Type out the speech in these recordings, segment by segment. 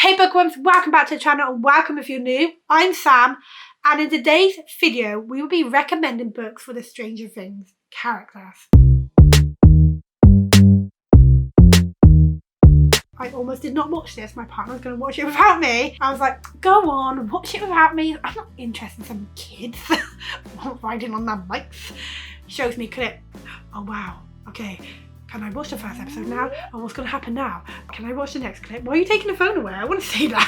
Hey bookworms, welcome back to the channel and welcome if you're new. I'm Sam, and in today's video we will be recommending books for the Stranger Things characters. I almost did not watch this. My partner was going to watch it without me. I was like, go on, watch it without me. I'm not interested in some kids riding on their bikes. Shows me clip. Oh wow, okay. Can I watch the first episode now? Oh, what's going to happen now? Can I watch the next clip? Why are you taking the phone away? I want to see that.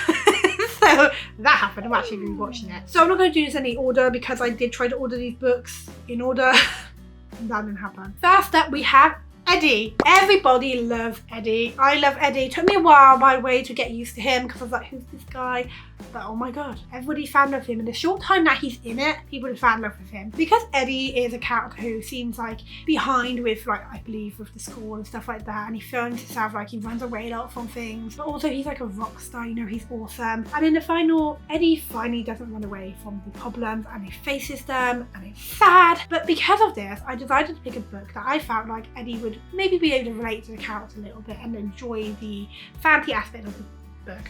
So that happened. I'm actually rewatching it. So I'm not going to do this in any order because I did try to order these books in order. That didn't happen. First up, we have Eddie. Everybody loves Eddie. I love Eddie. It took me a while, by the way, to get used to him because I was like, who's this guy? But oh my god, everybody found love with him. In the short time that he's in it, people have found love with him. Because Eddie is a character who seems like behind with, like, I believe with the school and stuff like that, and he films himself like he runs away a lot from things, but also he's like a rock star, you know, he's awesome. And in the final, Eddie finally doesn't run away from the problems and he faces them, and it's sad. But because of this, I decided to pick a book that I felt like Eddie would maybe be able to relate to the character a little bit and enjoy the fantasy aspect of the book.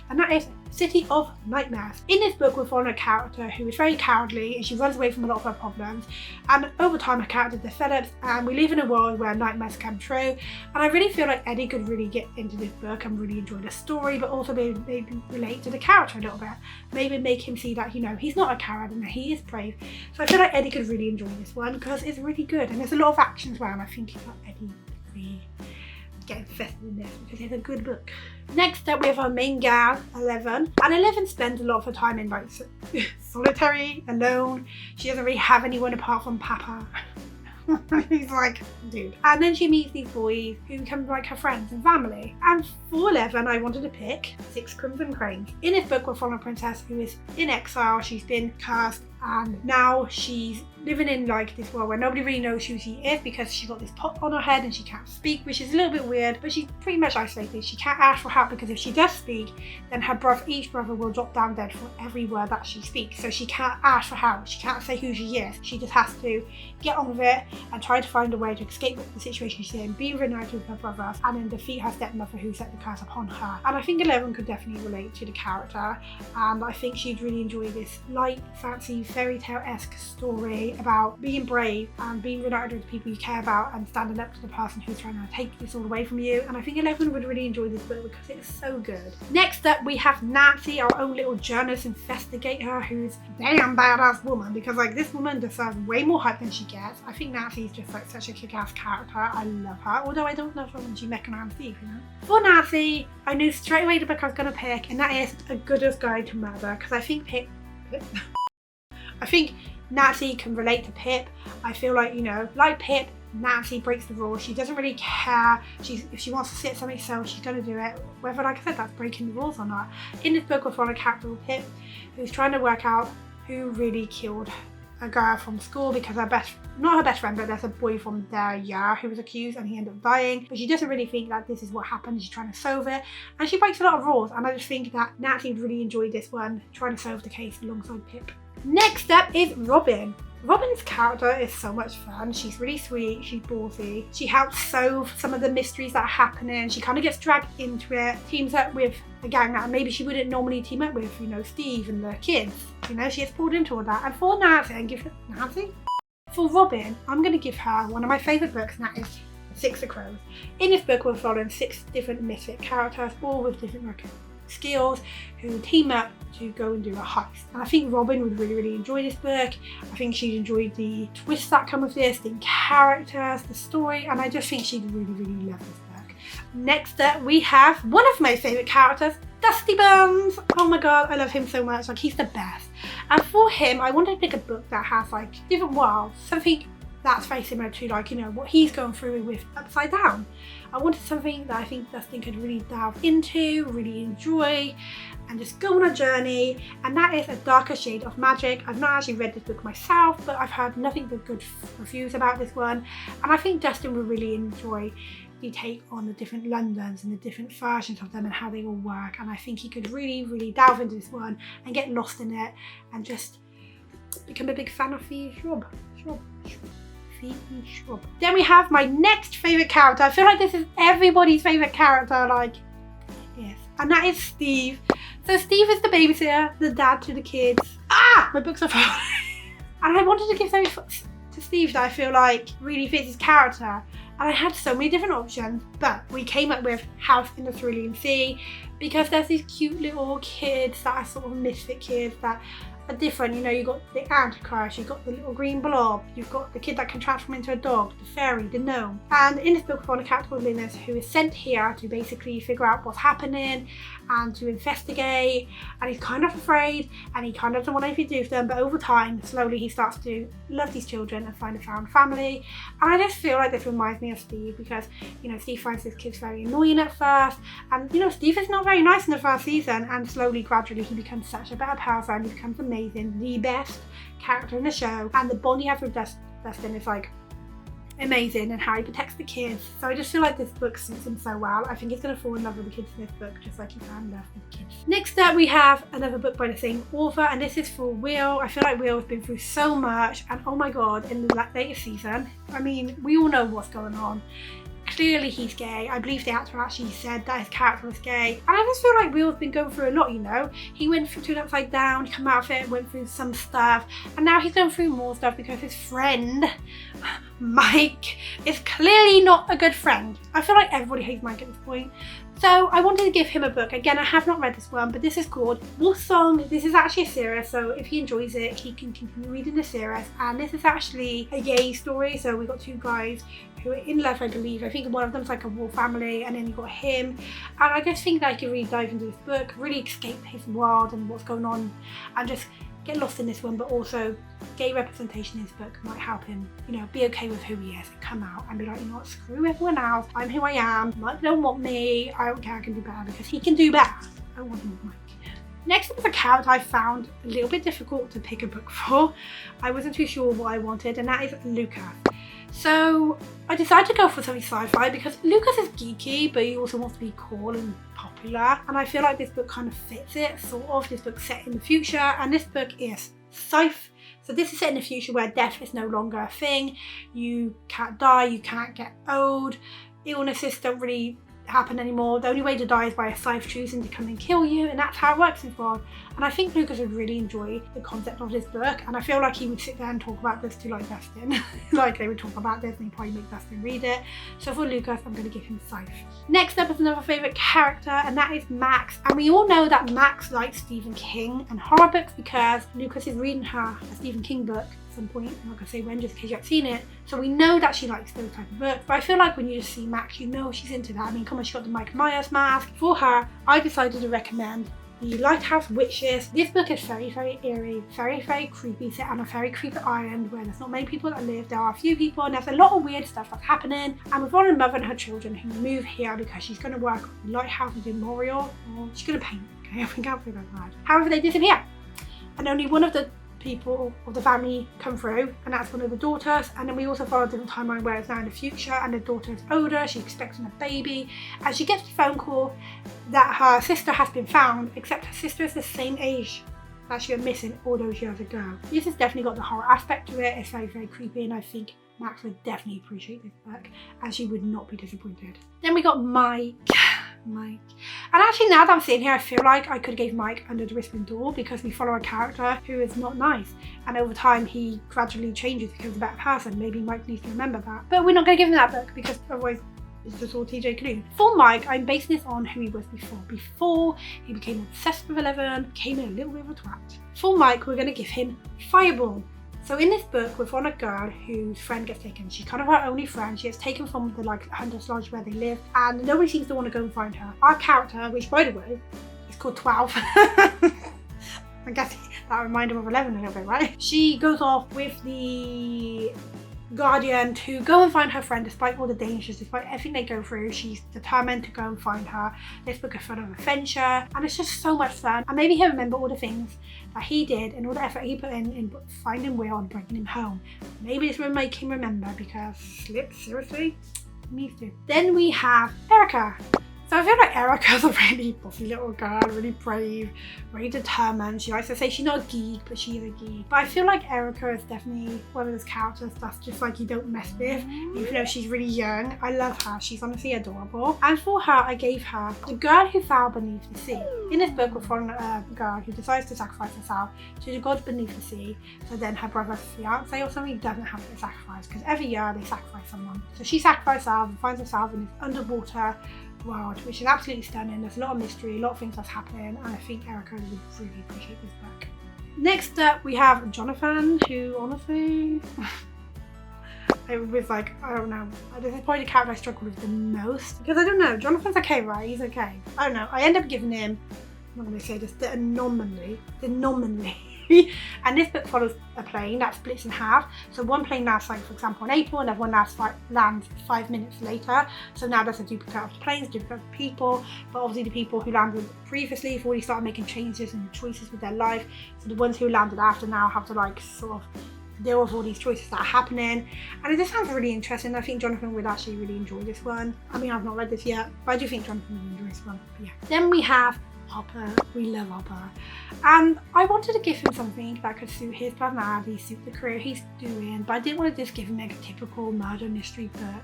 And that is City of Nightmares. In this book, we're following a character who is very cowardly and she runs away from a lot of her problems, and over time her character develops and we live in a world where nightmares come true. And I really feel like Eddie could really get into this book and really enjoy the story, but also maybe relate to the character a little bit, maybe make him see that, you know, he's not a coward and that he is brave. So I feel like Eddie could really enjoy this one because it's really good and there's a lot of action as well, and I think Eddie really get invested in this because it's a good book. Next up, we have our main gal, 11. And 11 spends a lot of her time in like solitary, alone. She doesn't really have anyone apart from Papa. He's like, dude. And then she meets these boys who become like her friends and family. And for 11, I wanted to pick 6 Crimson Cranes. In this book, we're following a princess who is in exile. She's been cast and now she's living in like this world where nobody really knows who she is because she's got this pot on her head and she can't speak, which is a little bit weird, but she's pretty much isolated. She can't ask for help because if she does speak, then each brother will drop down dead for every word that she speaks. So she can't ask for help. She can't say who she is. She just has to get on with it and try to find a way to escape the situation she's in, be reunited with her brother, and then defeat her stepmother who set the curse upon her. And I think 11 could definitely relate to the character, and I think she'd really enjoy this light, fancy, fairy tale-esque story about being brave and being reunited with the people you care about and standing up to the person who's trying to take this all away from you. And I think 11 would really enjoy this book because it's so good. Next up, we have Nancy, our own little journalist investigator who's a damn badass woman, because like this woman deserves way more hype than she gets. I think Nancy is just like such a kick-ass character. I love her, although I don't love her when she mechanized Steve, you know. For Nancy, I knew straight away the book I was going to pick, and that is A Gooders Guide to Murder, because I think Nancy can relate to Pip. I feel like, you know, like Pip, Nancy breaks the rules. She doesn't really care. If she wants to sit something else, she's going to do it, whether, like I said, that's breaking the rules or not. In this book, we're following a character called Pip who's trying to work out who really killed a girl from school, because not her best friend, but there's a boy from their year who was accused and he ended up dying. But she doesn't really think that this is what happened. She's trying to solve it, and she breaks a lot of rules. And I just think that Nancy would really enjoy this one, trying to solve the case alongside Pip. Next up is Robin. Robin's character is so much fun. She's really sweet, she's ballsy. She helps solve some of the mysteries that are happening. She kind of gets dragged into it, teams up with a gang that maybe she wouldn't normally team up with, you know, Steve and the kids. You know, she gets pulled into all that. And for for Robin, I'm going to give her one of my favourite books, and that is Six of Crows. In this book, we're following 6 different misfit characters, all with different skills, who team up to go and do a heist. And I think Robin would really enjoy this book. I think she'd enjoy the twists that come with this, the characters, the story, and I just think she'd really love this book. Next up, we have one of my favourite characters, Dusty Buns. Oh my god, I love him so much. Like, he's the best. And for him, I wanted to pick a book that has like different worlds, something that's very similar to, like, you know, what he's going through with Upside Down. I wanted something that I think Dustin could really delve into, really enjoy, and just go on a journey, and that is A Darker Shade of Magic. I've not actually read this book myself, but I've heard nothing but good reviews about this one, and I think Dustin would really enjoy the take on the different Londons and the different versions of them and how they all work, and I think he could really delve into this one and get lost in it and just become a big fan of the shrub. Then we have my next favourite character. I feel like this is everybody's favourite character, like, yes, and that is Steve. So Steve is the babysitter, the dad to the kids. My books are falling. And I wanted to give something to Steve that I feel like really fits his character. And I had so many different options, but we came up with House in the Cerulean Sea because there's these cute little kids that are sort of misfit kids that are different. You know, you've got the Antichrist, you've got the little green blob, you've got the kid that can transform into a dog, the fairy, the gnome. And in this book, we find a character called Linus who is sent here to basically figure out what's happening and to investigate. And he's kind of afraid and he kind of doesn't want anything to do with them, but over time, slowly he starts to love these children and find a found family. And I just feel like this reminds me of Steve because, you know, Steve finds his kids very annoying at first. And, you know, Steve is not very nice in the first season, and slowly, gradually, he becomes such a better person. He becomes amazing, the best character in the show. And the bond he has with Dustin is like amazing, and how he protects the kids. So I just feel like this book suits him so well. I think he's going to fall in love with the kids in this book, just like he fell in love with the kids. Next up, we have another book by the same author, and this is for Will. I feel like Will has been through so much, and oh my god, in the latest season, I mean, we all know what's going on. Clearly he's gay. I believe the actor actually said that his character was gay. And I just feel like Will's been going through a lot, you know. He went through Turned Upside Down, come out of it, went through some stuff, and now he's going through more stuff because his friend, Mike, is clearly not a good friend. I feel like everybody hates Mike at this point. So I wanted to give him a book. Again, I have not read this one, but this is called Wolf Song. This is actually a series, so if he enjoys it, he can continue reading the series. And this is actually a gay story. So we've got two guys who are in love, I believe. I think one of them's like a wolf family, and then you got him. And I just think that I can really dive into this book, really escape his world and what's going on, and just get lost in this one. But also, gay representation in this book might help him, you know, be okay with who he is and come out and be like, you know what, screw everyone else. I'm who I am. Mike don't want me. I don't care, I can do better because he can do better. I want Mike. Next up is a character I found a little bit difficult to pick a book for. I wasn't too sure what I wanted, and that is Lucas. So I decided to go for something sci-fi because Lucas is geeky, but he also wants to be cool and popular. And I feel like this book kind of fits it, sort of. This book's set in the future, and this book is Scythe. So this is set in the future where death is no longer a thing. You can't die, you can't get old. Illnesses don't really happen anymore. The only way to die is by a scythe choosing to come and kill you, and that's how it works in this world. And I think Lucas would really enjoy the concept of this book, and I feel like he would sit there and talk about this to like Dustin. Like they would talk about this and he'd probably make Dustin read it. So for Lucas, I'm going to give him Scythe. Next up is another favourite character, and that is Max. And we all know that Max likes Stephen King and horror books because Lucas is reading her a Stephen King book at some point. I'm not going to say when just in case you haven't seen it. So we know that she likes those type of books. But I feel like when you just see Max, you know she's into that. I mean, come on, she got the Mike Myers mask. For her, I decided to recommend The Lighthouse Witches. This book is very, very eerie, very, very creepy, set on a very creepy island where there's not many people that live. There are a few people, and there's a lot of weird stuff that's happening. And we've got a mother and her children who move here because she's going to work on the lighthouse memorial, or she's going to paint. Okay, I think I'll feel that bad. However, they disappear, and only one of the people of the family come through, and that's one of the daughters. And then we also follow a different timeline where it's now in the future, and the daughter is older, she's expecting a baby, and she gets a phone call that her sister has been found, except her sister is the same age that she went missing all those years ago. This has definitely got the horror aspect to it. It's very, very creepy, and I think Max would definitely appreciate this book, and she would not be disappointed. Then we got Mike. And actually, now that I'm sitting here, I feel like I could have gave Mike Under the Whispering Door because we follow a character who is not nice, and over time he gradually changes, becomes a better person. Maybe Mike needs to remember that, but we're not going to give him that book because otherwise it's just all TJ can do. For Mike, I'm basing this on who he was before he became obsessed with 11, became a little bit of a twat. For Mike, we're going to give him Fireball. So in this book, we've got a girl whose friend gets taken. She's kind of her only friend. She gets taken from the Hunter's Lodge where they live, and nobody seems to want to go and find her. Our character, which by the way is called 12, I guess that reminded him of 11 a little bit, right? She goes off with the Guardian to go and find her friend despite all the dangers, despite everything they go through. She's determined to go and find her. This book is full of adventure, and it's just so much fun. And maybe he'll remember all the things that he did and all the effort he put in finding Will and bringing him home. Maybe this will make him remember, because Slip seriously needs to. Then we have Erica. So I feel like Erica's a really bossy little girl, really brave, very determined. She likes to say she's not a geek, but she is a geek. But I feel like Erica is definitely one of those characters that's just like you don't mess with, even though she's really young. I love her. She's honestly adorable. And for her, I gave her The Girl Who Fell Beneath the Sea. In this book, we're following a girl who decides to sacrifice herself to the gods beneath the sea, so then her brother's fiance or something doesn't have to sacrifice, because every year they sacrifice someone. So she sacrifices herself and finds herself in this underwater world, which is absolutely stunning. There's a lot of mystery, a lot of things that's happening, and I think Erica would really appreciate this book. Next up, we have Jonathan, who honestly, it was like, I don't know, this is probably the character I struggled with the most, because I don't know, Jonathan's okay, right? He's okay. I don't know, I end up giving him, I'm not going to say this, the anomaly. And this book follows a plane that splits in half. So one plane lands, like for example in April, and another one lands 5 minutes later. So now there's a duplicate of the planes, duplicate of the people, but obviously the people who landed previously have already started making changes and choices with their life. So the ones who landed after now have to like sort of deal with all these choices that are happening. And it just sounds really interesting. I think Jonathan would actually really enjoy this one. I mean, I've not read this yet, but I do think Jonathan would enjoy this one. But yeah. Then we have Hopper. We love Hopper, and I wanted to give him something that could suit his personality, suit the career he's doing, but I didn't want to just give him like a typical murder mystery book,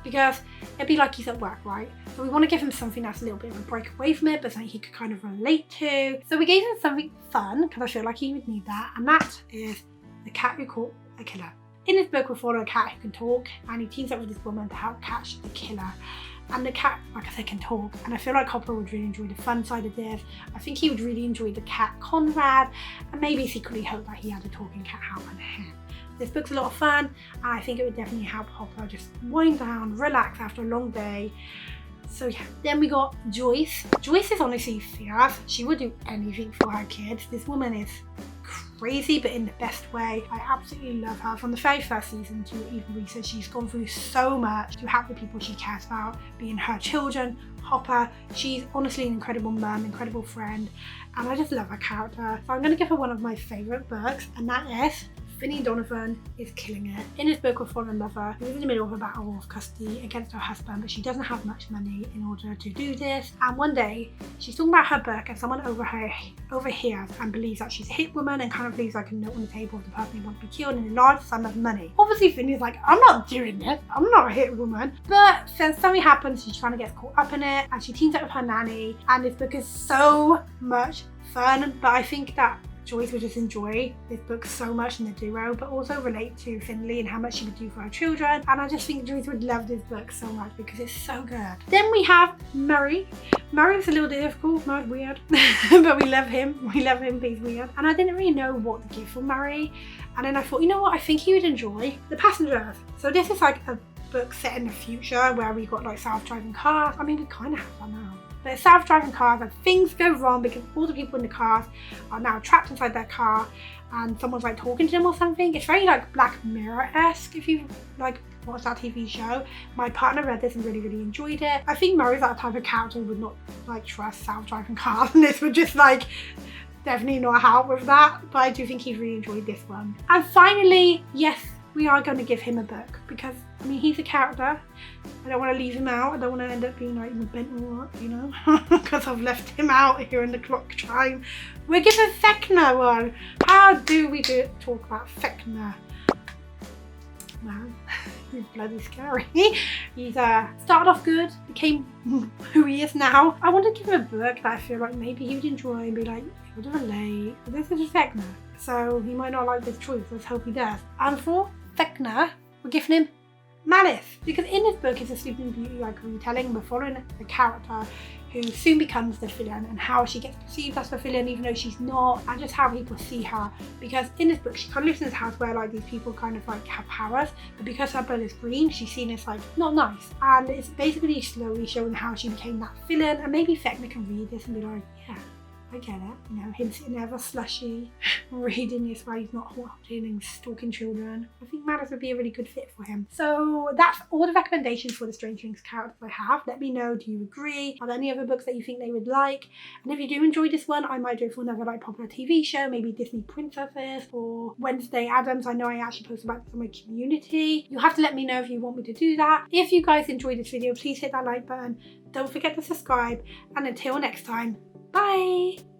because it'd be like he's at work, right? So we want to give him something that's a little bit of a break away from it, but something he could kind of relate to. So we gave him something fun, because I feel like he would need that, and that is The Cat Who Caught a Killer. In this book, we follow a cat who can talk, and he teams up with this woman to help catch the killer. And the cat, like I said, can talk, and I feel like Hopper would really enjoy the fun side of this. I think he would really enjoy the cat Conrad, and maybe secretly hope that he had a talking cat help under him. This book's a lot of fun, and I think it would definitely help Hopper just wind down, relax after a long day. So yeah. Then we got Joyce. Joyce is honestly fierce. She would do anything for her kids. This woman is crazy, but in the best way. I absolutely love her. From the very first season to even recent, she's gone through so much to help the people she cares about, being her children, Hopper. She's honestly an incredible mum, incredible friend, and I just love her character. So I'm going to give her one of my favourite books, and that is Finny Donovan Is Killing It. In this book, we're following a mother who is in the middle of a battle of custody against her husband, but she doesn't have much money in order to do this. And one day, she's talking about her book, and someone overhears and believes that she's a hit woman, and kind of leaves like a note on the table of the person who wants to be killed and a large sum of money. Obviously, Finny's like, I'm not doing this. I'm not a hit woman. But since something happens, she's trying to get caught up in it, and she teams up with her nanny. And this book is so much fun, but I think that Joyce would just enjoy this book so much in the duo, but also relate to Finley and how much she would do for her children. And I just think Joyce would love this book so much because it's so good. Then we have Murray. Murray's a little difficult, Murray's weird, but we love him. We love him, but he's weird. And I didn't really know what to give for Murray. And then I thought, you know what, I think he would enjoy The Passengers. So this is like a book set in the future where we got like self-driving cars. I mean, we kind of have that now. But self-driving cars, and things go wrong because all the people in the cars are now trapped inside their car, and someone's like talking to them or something. It's very like Black Mirror-esque if you like watch that TV show. My partner read this and really enjoyed it. I think Murray's that type of character who would not like trust self-driving cars, and this would just like definitely not help with that. But I do think he really enjoyed this one. And finally, yes, we are going to give him a book because, I mean, he's a character. I don't want to leave him out. I don't want to end up being like in the bent or what, you know, because I've left him out here in the clock chime. We're giving Fechner one. How do we talk about Fechner? Man, he's bloody scary. He's started off good, became who he is now. I want to give him a book that I feel like maybe he would enjoy and be like, he would relate. But this is Fechner, so he might not like this choice. Let's hope he does. And for Fechner, we're giving him Malice, because in this book it's a Sleeping Beauty like retelling. We're following a character who soon becomes the villain and how she gets perceived as the villain even though she's not, and just how people see her. Because in this book she kind of lives in this house where like these people kind of like have powers, but because her blood is green she's seen as like not nice, and it's basically slowly showing how she became that villain. And maybe Fechner can read this and be like, yeah, I get it. You know, him sitting there with a slushie, reading this while he's not watching and stalking children. I think Maddox would be a really good fit for him. So that's all the recommendations for the Stranger Things characters I have. Let me know, do you agree? Are there any other books that you think they would like? And if you do enjoy this one, I might do it for another like popular TV show, maybe Disney Princesses or Wednesday Addams. I know I actually posted about this on my community. You'll have to let me know if you want me to do that. If you guys enjoyed this video, please hit that like button. Don't forget to subscribe, and until next time, bye!